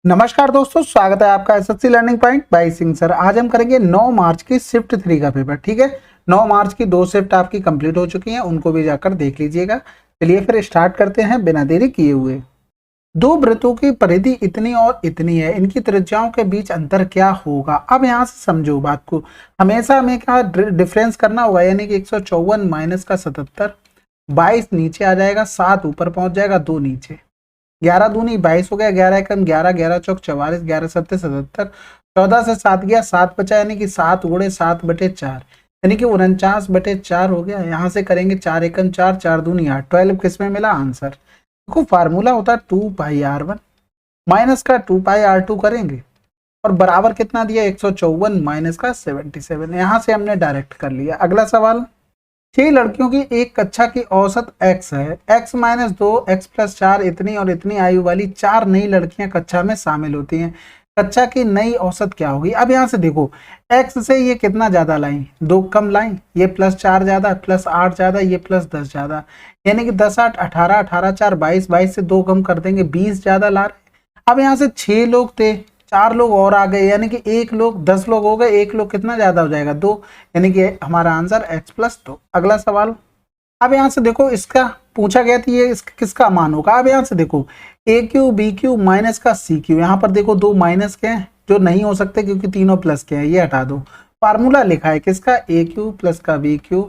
नमस्कार दोस्तों, स्वागत है आपका SSC learning point by Singh sir. आज हम करेंगे 9 मार्च की शिफ्ट 3 का पेपर। ठीक है, 9 मार्च की 2 शिफ्ट आपकी कंप्लीट हो चुकी हैं, उनको भी जाकर देख लीजिएगा। चलिए फिर स्टार्ट करते हैं बिना देरी किए हुए। दो वृत्तों की परिधि इतनी और इतनी है, इनकी त्रिज्याओं के बीच अंतर क्या होगा। अब यहाँ से समझो बात को, हमेशा हमें क्या डिफरेंस करना होगा, यानी कि 154 माइनस का 77, 22 नीचे आ जाएगा, 7 ऊपर पहुंच जाएगा, 2 नीचे, 11 दूनी 22 हो गया, 11 एकम 11, 11 चौक 44, 11 सत्ते 77, 14 से 7 गया, 7 बचा, यानी कि 7 गुणे 7/4, यानी कि 49/4 हो गया। यहाँ से करेंगे 4 एकम 4, 4 दूनी 8, 12 किसमें मिला आंसर। देखो फार्मूला होता है 2πr1 माइनस का 2πr2 करेंगे, और बराबर कितना दिया 154 माइनस का 77। यहाँ से हमने डायरेक्ट कर लिया। अगला सवाल, 6 लड़कियों की एक कक्षा की औसत x है, x माइनस 2, x प्लस 4, इतनी और इतनी आयु वाली 4 नई लड़कियां कक्षा में शामिल होती हैं। कक्षा की नई औसत क्या होगी। अब यहाँ से देखो, x से ये कितना ज्यादा लाइन, 2 कम लाइन, ये +4 ज्यादा, +8 ज्यादा, ये +10 ज्यादा, यानी कि 10 8 18, 18 4 22, 22 से 2 कम कर देंगे, 20 ज्यादा ला रहे। अब यहाँ से 6 लोग थे, 4 लोग और आ गए, यानी कि 1 लोग 10 लोग हो गए, 1 लोग कितना ज्यादा हो जाएगा 2, यानी कि हमारा आंसर x+2। अगला सवाल, अब यहाँ से देखो, इसका पूछा गया था ये किसका मान होगा। अब यहाँ से देखो AQ BQ माइनस का CQ, यहाँ पर देखो 2 माइनस के हैं जो नहीं हो सकते क्योंकि तीनों प्लस के हैं, ये हटा दो। फार्मूला लिखा है किसका, AQ प्लस का BQ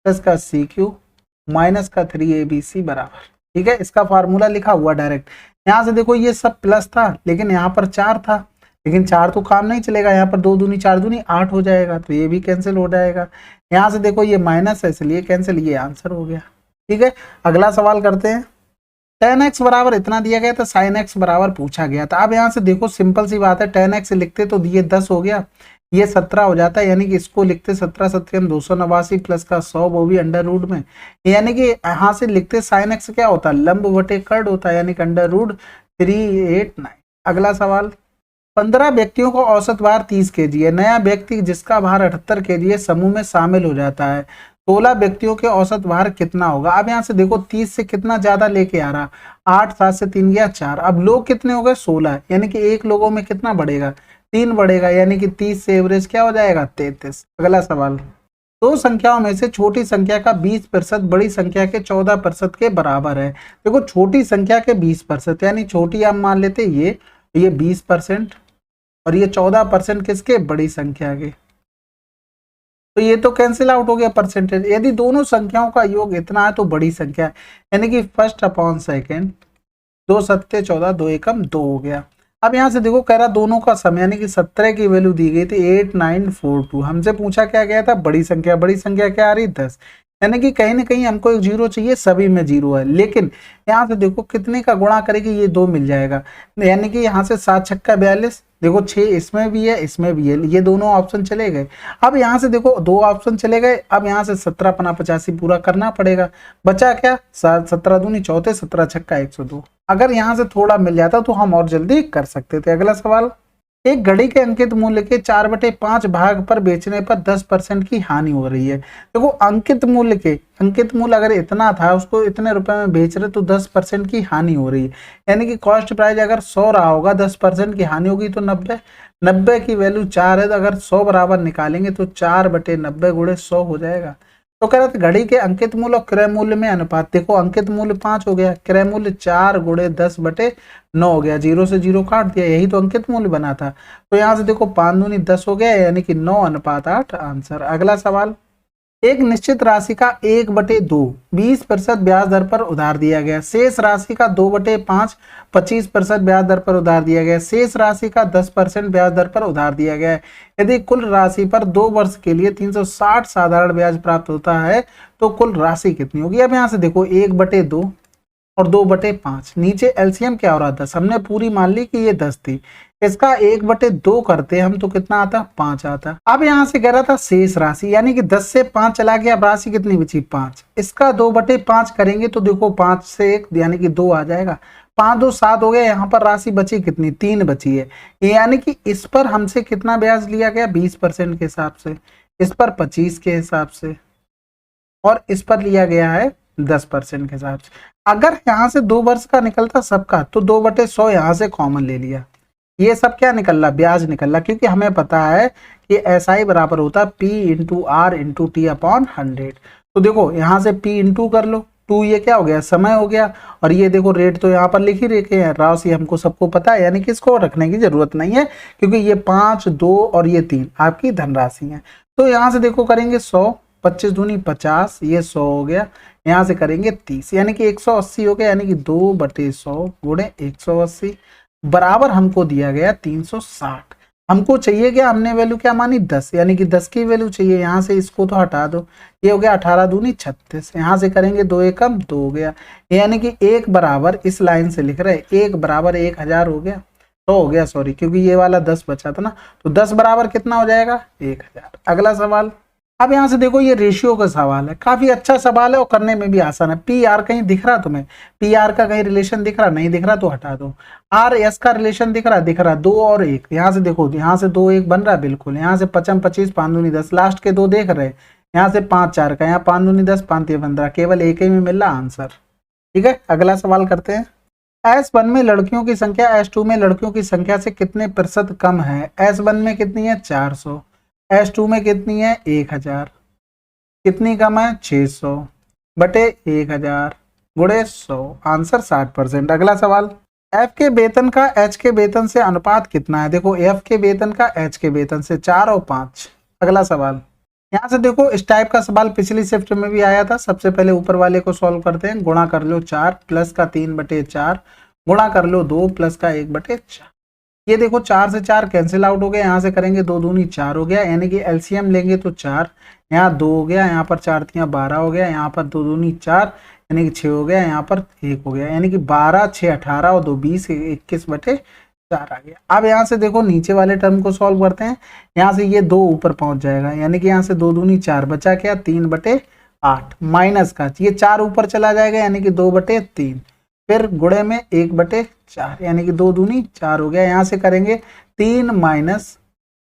प्लस का CQ माइनस का 3ABC बराबर। ठीक है, इसका फार्मूला लिखा हुआ डायरेक्ट। यहाँ से देखो ये सब प्लस था, लेकिन यहाँ पर 4 था, लेकिन 4 तो काम नहीं चलेगा, यहाँ पर 2 दूनी 4 दूनी 8 हो जाएगा, तो ये भी कैंसिल हो जाएगा। यहाँ से देखो ये माइनस है इसलिए कैंसिल, ये आंसर हो गया। ठीक है, अगला सवाल करते हैं। tan x बराबर इतना दिया गया था, sin x बराबर पूछा गया था। अब यहाँ से देखो सिंपल सी बात है, tan x लिखते तो ये 10 हो गया, ये 17 हो जाता है, यानी कि इसको लिखते 17 7 289 प्लस का 100, वो भी अंडर रूट में, यानी कि यहाँ से लिखते sin x क्या होता है, लंब बटे कर्ड होता है, यानी कि √389। अगला सवाल, 15 व्यक्तियों का औसत भार 30 kg है, नया व्यक्ति जिसका भार 78 kg है समूह में शामिल हो जाता है, 16 व्यक्तियों के औसत भार कितना होगा। अब यहाँ से देखो 30 से कितना ज्यादा लेके आ रहा, 8, 7 से 3 गया 4, अब लोग कितने हो गए 16, यानी कि एक लोगों में कितना बढ़ेगा 3 बढ़ेगा, यानी कि 30 से एवरेज क्या हो जाएगा 33। अगला सवाल, दो संख्याओं में से छोटी संख्या का 20% बड़ी संख्या के 14% के बराबर है। देखो छोटी संख्या के 20%, यानी छोटी आप मान लेते ये 20% और ये 14% किसके, बड़ी संख्या के, तो ये तो कैंसिल आउट हो गया परसेंटेज। यदि दोनों संख्याओं का योग इतना है तो बड़ी संख्या है, यानी कि फर्स्ट अपॉन सेकेंड, 2 सत्ते 14, 2 एकम 2 हो गया। अब यहाँ से देखो कह रहा दोनों का सम, यानी कि 17 की वैल्यू दी गई थी 8942, हमसे पूछा क्या गया था बड़ी संख्या, बड़ी संख्या क्या आ रही 10, यानी कि कहीं ना कहीं हमको एक 0 चाहिए, सभी में 0 है, लेकिन यहाँ से देखो कितने का गुणा करेगी, ये 2 मिल जाएगा, यानी कि यहाँ से 7 छक्का 42, देखो 6 इसमें भी है इसमें भी है, ये दोनों ऑप्शन चले गए। अब यहाँ से देखो 2 ऑप्शन चले गए, अब यहाँ से 17 पना 85 पूरा करना पड़ेगा, बचा क्या 17 दूनी 34, 17 छक्का 102। अगर यहाँ से थोड़ा मिल जाता तो हम और जल्दी कर सकते थे। अगला सवाल, एक घड़ी के अंकित मूल्य के 4/5 भाग पर बेचने पर 10% की हानि हो रही है। देखो अंकित मूल्य अगर इतना था, उसको इतने रुपए में बेच रहे तो 10% की हानि हो रही है, यानी कि कॉस्ट प्राइस अगर 100 रहा होगा, 10% की हानि होगी तो 90 की वैल्यू 4 है, तो अगर 100 बराबर निकालेंगे तो 4/90 गुणे 100 हो जाएगा। तो कह रहे थे घड़ी के अंकित मूल्य और क्रय मूल्य में अनुपात, देखो अंकित मूल्य 5 हो गया, क्रय मूल्य 4 गुणे 10/9 हो गया, 0 से 0 काट दिया, यही तो अंकित मूल्य बना था। तो यहाँ से देखो 5 दूनी 10 हो गया, यानी कि 9:8 आंसर। अगला सवाल, एक निश्चित राशि का 1/2 20% ब्याज दर पर उधार दिया गया, शेष राशि का 2/5 25% ब्याज दर पर उधार दिया गया, शेष राशि का 10% ब्याज दर पर उधार दिया गया है। यदि कुल राशि पर 2 वर्ष के लिए 360 साधारण ब्याज प्राप्त होता है तो कुल राशि कितनी होगी। अब यहाँ से देखो 1/2 और 2/5, नीचे एलसीएम क्या हो रहा था, हमने पूरी मान ली कि ये 10 थी, इसका 1/2 करते हम तो कितना आता 5 आता। अब यहाँ से कह रहा था शेष राशि, यानी कि 10 से 5 चला गया, अब राशि कितनी बची 5, इसका 2/5 करेंगे तो देखो 5 से 1 यानी कि 2 आ जाएगा, 5 2 7 हो गया, यहाँ पर राशि बची कितनी 3 बची है, यानी कि इस पर हमसे कितना ब्याज लिया गया 20% के हिसाब से, इस पर 25 के हिसाब से, और इस पर लिया गया है 10% के हिसाब से। अगर यहाँ से 2 वर्ष का निकलता सबका तो 2/100 यहाँ से कॉमन ले लिया, ये सब क्या निकल रहा, ब्याज निकल रहा, क्योंकि हमें पता है कि SI बराबर होता है P into R into T upon 100। तो देखो यहाँ से P इंटू कर लो, 2 ये क्या हो गया, समय हो गया, और ये देखो रेट तो यहाँ पर लिख ही रखे हैं, राशि हमको सबको पता है, यानी कि इसको रखने की जरूरत नहीं है, क्योंकि ये 5, 2 और ये 3 आपकी धनराशि है। तो यहाँ से देखो करेंगे 100, 25 दूनी 50, ये 100 हो गया, यहाँ से करेंगे 30, यानी कि 180 हो गया, यानी कि 2/100 गुणे 180 बराबर हमको दिया गया 360। हमको चाहिए क्या, हमने वैल्यू क्या मानी 10, यानी कि 10 की वैल्यू चाहिए। यहाँ से इसको तो हटा दो, ये हो गया 18 दूनी 36, यहाँ से करेंगे 2 एकम 2 हो गया, यानी कि 1 बराबर, इस लाइन से लिख रहे 1 बराबर 1000 हो गया, तो हो गया सॉरी, क्योंकि ये वाला 10 बचा था ना, तो 10 बराबर कितना हो जाएगा 1000। अगला सवाल, अब यहाँ से देखो ये रेशियो का सवाल है, काफी अच्छा सवाल है और करने में भी आसान है। पी आर कहीं दिख रहा तुम्हें, पी आर का कहीं रिलेशन दिख रहा, नहीं दिख रहा तो हटा दो। आर एस का रिलेशन दिख रहा, दिख रहा, 2 और 1, यहाँ से देखो, यहाँ से 2 1 बन रहा बिल्कुल, यहाँ से 5 25 5 दूनी 10, लास्ट के 2 देख रहे, यहाँ से 5 4 का, यहाँ 5 दूनी 10 5 3 15, केवल एक ही में मिल रहा आंसर। ठीक है, अगला सवाल करते हैं। S1 में लड़कियों की संख्या S2 में लड़कियों की संख्या से कितने प्रतिशत कम है। S1 में कितनी है 400, S2 में कितनी है 1000, कितनी कम है 600 बटे 1000 गुणे 100, आंसर 60%। अगला सवाल, F के वेतन का H के वेतन से अनुपात कितना है। देखो F के वेतन का H के वेतन से 4 और 5। अगला सवाल, यहाँ से देखो इस टाइप का सवाल पिछली शिफ्ट में भी आया था। सबसे पहले ऊपर वाले को सॉल्व करते हैं, गुणा कर लो 4 प्लस का 3/4 गुणा कर लो 2 प्लस का 1/4। ये देखो 4 से 4 कैंसिल आउट हो गया, यहाँ से करेंगे 2 दूनी 4 हो गया, यानी कि एलसीएम लेंगे तो 4, यहाँ 2 हो गया, यहाँ पर 4 तियां 12 हो गया, यहाँ पर 2 दूनी 4 यानी कि 6 हो गया, यहाँ पर 1 हो गया, यानी कि 12 6 18 और 2 20 21/4 आ गया। अब यहाँ से देखो नीचे वाले टर्म को सॉल्व करते हैं, यहाँ से ये 2 ऊपर पहुंच जाएगा, यानी कि यहाँ से 2 दूनी 4 बचा क्या 3/8 माइनस का ये 4 ऊपर चला जाएगा, यानी कि 2/3, फिर गुणे में 1/4 यानी कि 2 दूनी 4 हो गया, यहाँ से करेंगे 3 माइनस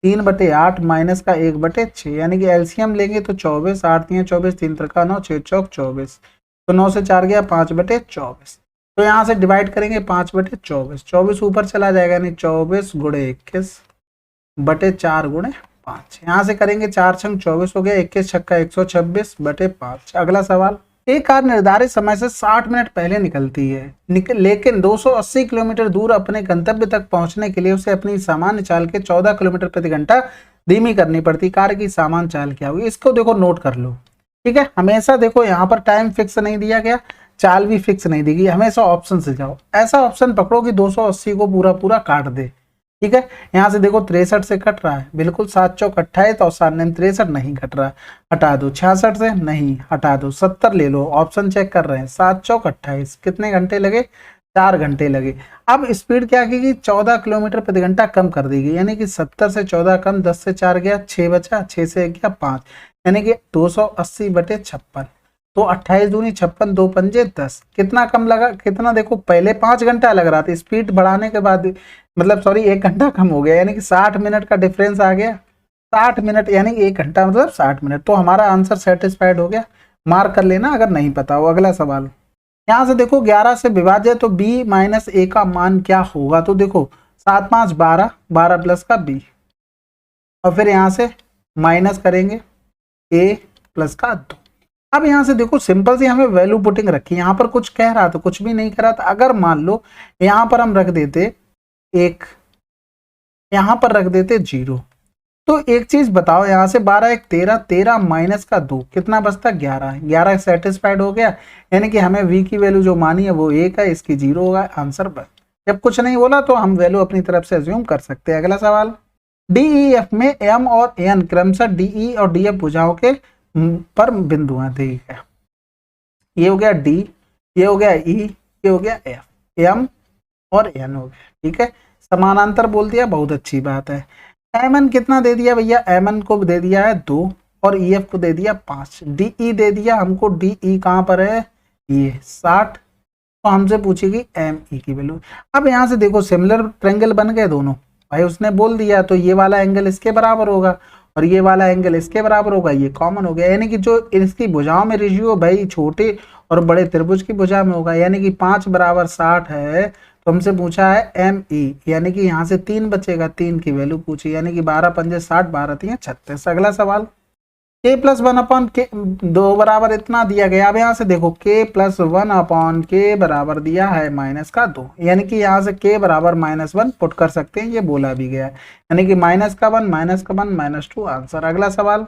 3/8 माइनस का 1/6, यानी कि एलसीएम लेंगे तो 24, 8 तियां 24, 3 त्रिका 9, 6 चौक 24, तो 9 से 4 गया 5/24, तो यहाँ से डिवाइड करेंगे 5/24, 24 ऊपर चला जाएगा, यानी 24 गुणे 21/4 गुणे 5, यहाँ से करेंगे 4 छंग 24 हो गया, 21 छक्का 126/5। अगला सवाल, एक कार निर्धारित समय से 60 मिनट पहले निकलती है, लेकिन 280 किलोमीटर दूर अपने गंतव्य तक पहुंचने के लिए उसे अपनी सामान्य चाल के 14 किलोमीटर प्रति घंटा धीमी करनी पड़ती। कार की सामान्य चाल क्या होगी, इसको देखो नोट कर लो। ठीक है, हमेशा देखो यहाँ पर टाइम फिक्स नहीं दिया गया, चाल भी फिक्स नहीं दी गई, हमेशा ऑप्शन से जाओ, ऐसा ऑप्शन पकड़ो कि 280 को पूरा पूरा काट दे। ठीक है, यहाँ से देखो 63 से कट रहा है, बिल्कुल 7 चौक 28 और 7 9 63 नहीं कट रहा, हटा दो। 66 से नहीं, हटा दो। 70 ले लो, ऑप्शन चेक कर रहे हैं, 7 चौक 28, कितने घंटे लगे 4 घंटे लगे। अब स्पीड क्या की गई 14 किलोमीटर प्रति घंटा कम कर दी गई, यानी कि 70 से 14 कम, 10 से 4 गया 6 बचा, 6 से 1 गया 5, यानी कि 280/56, तो 28 दूनी 56, 2 पंजे 10, कितना कम लगा, कितना देखो पहले 5 घंटा लग रहा था, स्पीड बढ़ाने के बाद मतलब सॉरी 1 घंटा कम हो गया, यानी कि 60 मिनट का डिफरेंस आ गया। 60 मिनट यानी 1 घंटा मतलब 60 मिनट, तो हमारा आंसर सेटिस्फाइड हो गया। मार्क कर लेना अगर नहीं पता हो। अगला सवाल, यहाँ से देखो 11 से विभाज्य तो b माइनस a का मान क्या होगा। तो देखो 7 5 12, 12 प्लस का b, और फिर यहाँ से माइनस करेंगे a प्लस का 2। अब यहाँ से देखो सिंपल सी हमें वैल्यू पुटिंग रखी, यहाँ पर कुछ कह रहा था कुछ भी नहीं कह रहा था। अगर मान लो यहाँ पर हम रख देते 1, यहाँ पर रख देते 0, तो एक चीज बताओ, यहाँ से 12 1 13, 13 माइनस का 2 कितना बचता 11, 11 सेटिस्फाइड हो गया, यानी कि हमें v की वैल्यू जो मानी है वो 1 है, इसकी 0 होगा, आंसर बस। जब कुछ नहीं बोला तो हम वैल्यू अपनी तरफ से अज्यूम कर सकते हैं। अगला सवाल, DEF में m और n क्रमशः DE और DF भुजाओं के पर बिंदु हैं। ठीक है, ये हो गया D, ये हो गया E, ये हो गया F, m और n हो गया। ठीक है, समानांतर बोल दिया, बहुत अच्छी बात है। mn कितना दे दिया भैया, mn को दे दिया है 2 और EF को दे दिया 5, DE दे दिया हमको, DE कहाँ पर है ये 60, तो हमसे पूछेगी ME की वैल्यू। अब यहाँ से देखो सिमिलर ट्रायंगल बन गए दोनों, भाई उसने बोल दिया, तो ये वाला एंगल इसके बराबर होगा और ये वाला एंगल इसके बराबर होगा, ये कॉमन हो गया, यानी कि जो इसकी भुजाओं में रेशियो भाई छोटे और बड़े त्रिभुज की भुजा में होगा, यानी कि 5 बराबर 60 है तो हमसे पूछा है एम ई, यानी कि यहाँ से 3 बचेगा, 3 की वैल्यू पूछी, यानी कि 12 पंजे 60, 12 3 36। अगला सवाल, k प्लस 1 अपॉन के 2 बराबर इतना दिया गया। अब यहाँ से देखो k प्लस 1 अपॉन के बराबर दिया है -2, यानी कि यहाँ से k बराबर -1 पुट कर सकते हैं, ये बोला भी गया है, यानी कि -1 -2 आंसर। अगला सवाल,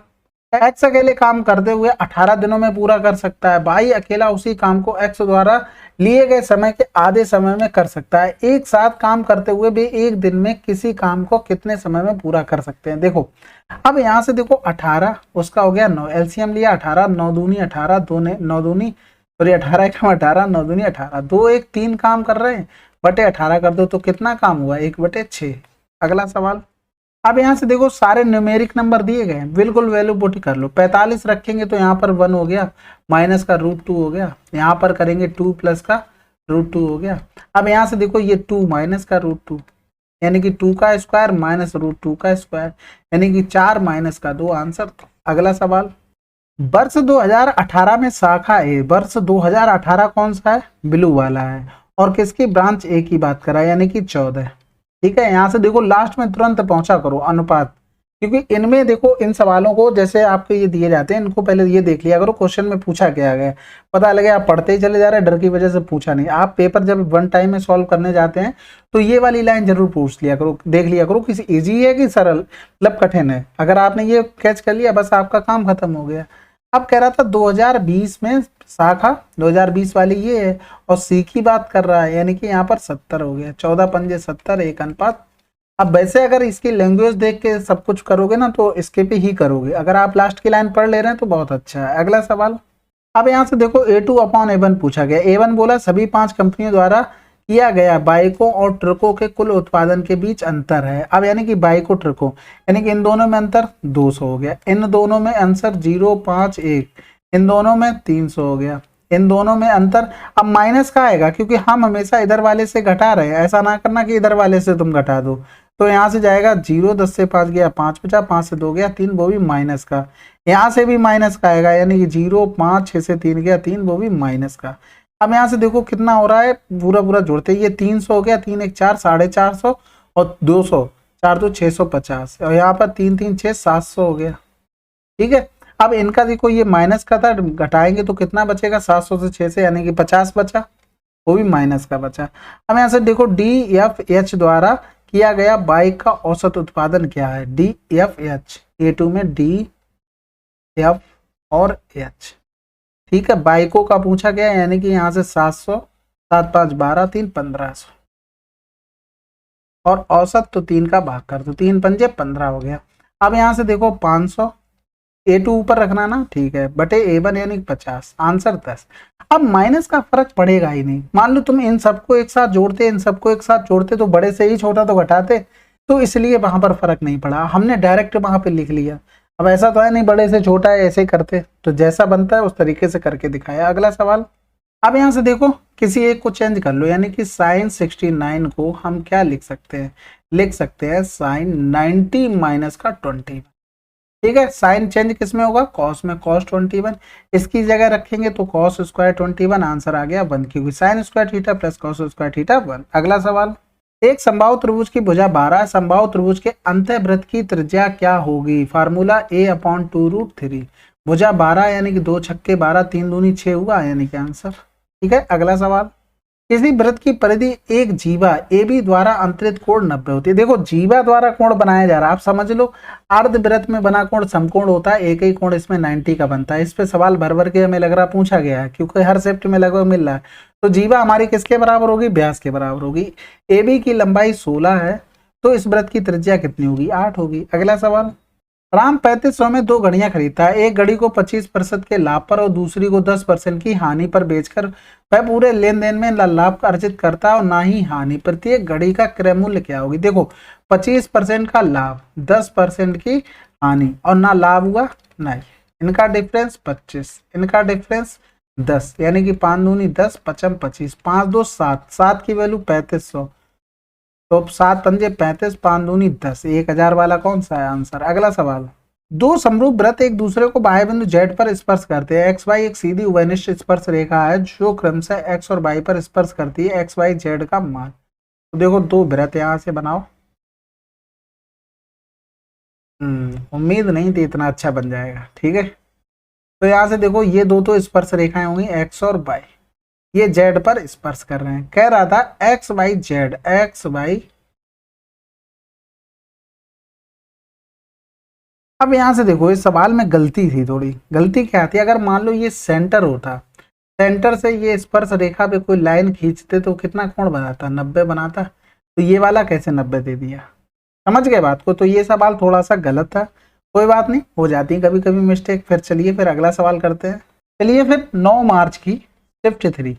x अकेले काम करते हुए 18 दिनों में पूरा कर सकता है, y अकेला उसी काम को x द्वारा लिए गए समय के आधे समय में कर सकता है। एक साथ काम करते हुए भी एक दिन में किसी काम को कितने समय में पूरा कर सकते हैं। देखो अब यहाँ से देखो 18 उसका हो गया 9, एलसीएम लिया 18, 9 दूनी 18, 2 9 दूनी सॉरी 18 कम 18, 9 दूनी 18, 2 1 3 काम कर रहे हैं, बटे 18 कर दो तो कितना काम हुआ 1/6। अगला सवाल, अब यहाँ से देखो सारे न्यूमेरिक नंबर दिए गए हैं, बिल्कुल वैल्यू पुट कर लो। 45 रखेंगे तो यहाँ पर 1 हो गया, माइनस का √2 हो गया, यहाँ पर करेंगे 2 प्लस का √2 हो गया। अब यहाँ से देखो ये 2 माइनस का √2, यानी कि 2 का स्क्वायर माइनस √2 का स्क्वायर, यानी कि 4 माइनस का 2 आंसर। अगला सवाल, वर्ष 2018 में शाखा ए, वर्ष 2018 कौन सा है, ब्लू वाला है, और किसकी ब्रांच ए की बात करा, यानी कि 14। ठीक है, यहाँ से देखो लास्ट में तुरंत पहुंचा करो अनुपात, क्योंकि इनमें देखो इन सवालों को जैसे आपको ये दिए जाते हैं, इनको पहले ये देख लिया करो क्वेश्चन में पूछा क्या गया, पता लगे आप पढ़ते ही चले जा रहे हैं, डर की वजह से पूछा नहीं। आप पेपर जब 1 टाइम में सॉल्व करने जाते हैं तो ये वाली लाइन जरूर पूछ लिया करो, देख लिया करो किसी इजी है कि सरल, मतलब कठिन है। अगर आपने ये कैच कर लिया बस आपका काम खत्म हो गया। अब कह रहा था 2020 में शाखा 2020 वाली ये है, और सी की बात कर रहा है, यानी कि यहाँ पर 70 हो गया, 14 पंजे 70, 1 अनुपात। अब वैसे अगर इसकी लैंग्वेज देख के सब कुछ करोगे ना तो इसके पे ही करोगे, अगर आप लास्ट की लाइन पढ़ ले रहे हैं तो बहुत अच्छा है। अगला सवाल, अब यहाँ से देखो A2 अपॉन A1 पूछा गया। A1 बोला सभी 5 कंपनियों द्वारा किया गया बाइकों और ट्रकों के कुल उत्पादन के बीच अंतर है। अब यानी कि बाइकों ट्रकों, यानी कि इन दोनों में अंतर 200 हो गया, इन दोनों में अंतर 051, इन दोनों में 300 हो गया, इन दोनों में अंतर। अब माइनस का आएगा क्योंकि हम हमेशा इधर वाले से घटा रहे हैं, ऐसा ना करना कि इधर वाले से तुम घटा दो। तो यहाँ से जाएगा 0, 10 से 5 गया 5 बचा, 5 से 2 गया 3, वो भी माइनस का। यहाँ से भी माइनस का आएगा, यानी कि 0, 5, 6 से 3 गया 3, वो भी माइनस का। अब यहाँ से देखो कितना हो रहा है, पूरा पूरा जोड़ते ये 300 हो गया, 3 1 4, 450 और 200, 4 2 650, और यहाँ पर 3 3 6 700 हो गया। ठीक है, अब इनका देखो ये माइनस का था, घटाएंगे तो कितना बचेगा 700 से 6 से, यानी कि 50 बचा, वो भी माइनस का बचा। अब यहाँ से देखो DFH द्वारा किया गया बाइक का औसत उत्पादन क्या है, DFH, A2 में D, F और H। ठीक है, बाइकों का पूछा गया, यानी कि यहाँ से 700, 7 5 12, 3 1500, और औसत तो 3 का भाग कर दो, 3 पंजे 15 हो गया। अब यहाँ से देखो 500, A2 ऊपर रखना ना, ठीक है, बटे A1 यानी 50, आंसर 10। अब माइनस का फर्क पड़ेगा ही नहीं, मान लो तुम इन सबको एक साथ जोड़ते, इन सबको एक साथ जोड़ते तो बड़े से ही छोटा तो घटाते, तो इसलिए वहां पर फर्क नहीं पड़ा, हमने डायरेक्ट वहां पे लिख लिया। अब ऐसा तो है नहीं बड़े से छोटा है ऐसे करते, तो जैसा बनता है उस तरीके से करके दिखाया। अगला सवाल, अब यहाँ से देखो किसी एक को चेंज कर लो, यानी कि साइन 69 को हम क्या लिख सकते हैं, लिख सकते हैं साइन 90 माइनस का 20। ठीक है, साइन चेंज किस में होगा, कॉस में, cos 21, इसकी जगह रखेंगे तो cos स्क्वायर 21, आंसर आ गया 1, क्योंकि sine square theta plus cos square theta 1। अगला सवाल, एक समबाहु त्रिभुज की भुजा 12, समबाहु त्रिभुज के अंतःवृत्त की त्रिज्या क्या होगी, फार्मूला a/2√3, भुजा 12 यानी कि 2 छक्के 12, 3 दूनी 6 हुआ, यानी कि आंसर। ठीक है, अगला सवाल, किसी वृत्त की परिधि एक जीवा AB द्वारा अंतरित कोण 90 होती है। देखो जीवा द्वारा कोण बनाया जा रहा है, आप समझ लो अर्धवृत्त में बना कोण समकोण होता है, एक ही कोण इसमें 90 का बनता है। इस पे सवाल भर भर के हमें लग रहा पूछा गया है, क्योंकि हर शिफ्ट में लगभग मिल रहा है। तो जीवा हमारी किसके बराबर होगी, व्यास के बराबर होगी। AB की लंबाई 16 है, तो इस वृत्त की त्रिज्या कितनी होगी, 8 होगी। अगला सवाल, राम 3500 में 2 घड़ियां खरीदता है, एक घड़ी को 25% के लाभ पर और दूसरी को 10% की हानि पर बेचकर वह पूरे लेन देन में लाभ अर्जित करता है और ना ही हानि। प्रत्येक घड़ी का क्रय मूल्य क्या होगी। देखो 25% का लाभ, 10% की हानि, और ना लाभ हुआ नहीं, इनका डिफरेंस 25, इनका डिफरेंस 10, यानी कि 5 दूनी 10, 5 25, 5 2 7, 7 की वैल्यू 3500, तो 7 पंजे 35, 5 दूनी 10, 1000 वाला कौन सा है, आंसर। अगला सवाल, दो समरूप वृत्त एक दूसरे को बाह्य बिंदु Z पर स्पर्श करते हैं। XY एक सीधी उभयनिष्ठ स्पर्श रेखा है जो क्रमशः X और Y पर स्पर्श करती है। XY Z का मान तो देखो 2 वृत्त यहाँ से बनाओ। उम्मीद नहीं थी इतना अच्छा बन जाएगा। ठीक है, तो यहाँ से देखो ये दो तो स्पर्श रेखाएं होंगी एक्स और वाई, ये जेड पर स्पर्श कर रहे हैं। कह रहा था X Y Z, X Y. अब यहां से देखो इस सवाल में गलती थी, थोड़ी गलती क्या थी, अगर मान लो ये सेंटर होता, सेंटर से ये स्पर्श रेखा पे कोई लाइन खींचते तो कितना कोण बनाता, 90 बनाता। तो ये वाला कैसे 90 दे दिया, समझ गए बात को। तो ये सवाल थोड़ा सा गलत था, कोई बात नहीं, हो जाती है कभी कभी मिस्टेक। फिर चलिए फिर अगला सवाल करते हैं। चलिए फिर 9 मार्च की शिफ्ट 3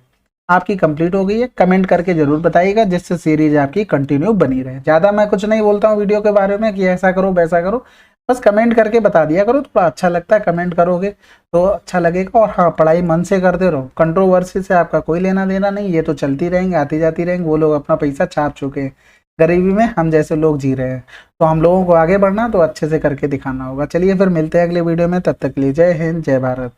आपकी कंप्लीट हो गई है। कमेंट करके जरूर बताइएगा जिससे सीरीज आपकी कंटिन्यू बनी रहे। ज़्यादा मैं कुछ नहीं बोलता हूँ वीडियो के बारे में कि ऐसा करो वैसा करो, बस कमेंट करके बता दिया करो, थोड़ा अच्छा लगता है। कमेंट करोगे तो अच्छा लगेगा। और हाँ, पढ़ाई मन से करते रहो, कंट्रोवर्सी से आपका कोई लेना देना नहीं, ये तो चलती रहेंगे, आती जाती रहेंगे। वो लोग अपना पैसा छाप चुके हैं, गरीबी में हम जैसे लोग जी रहे हैं। तो हम लोगों को आगे बढ़ना तो अच्छे से करके दिखाना होगा। चलिए फिर मिलते हैं अगले वीडियो में, तब तक के लिए जय हिंद जय भारत।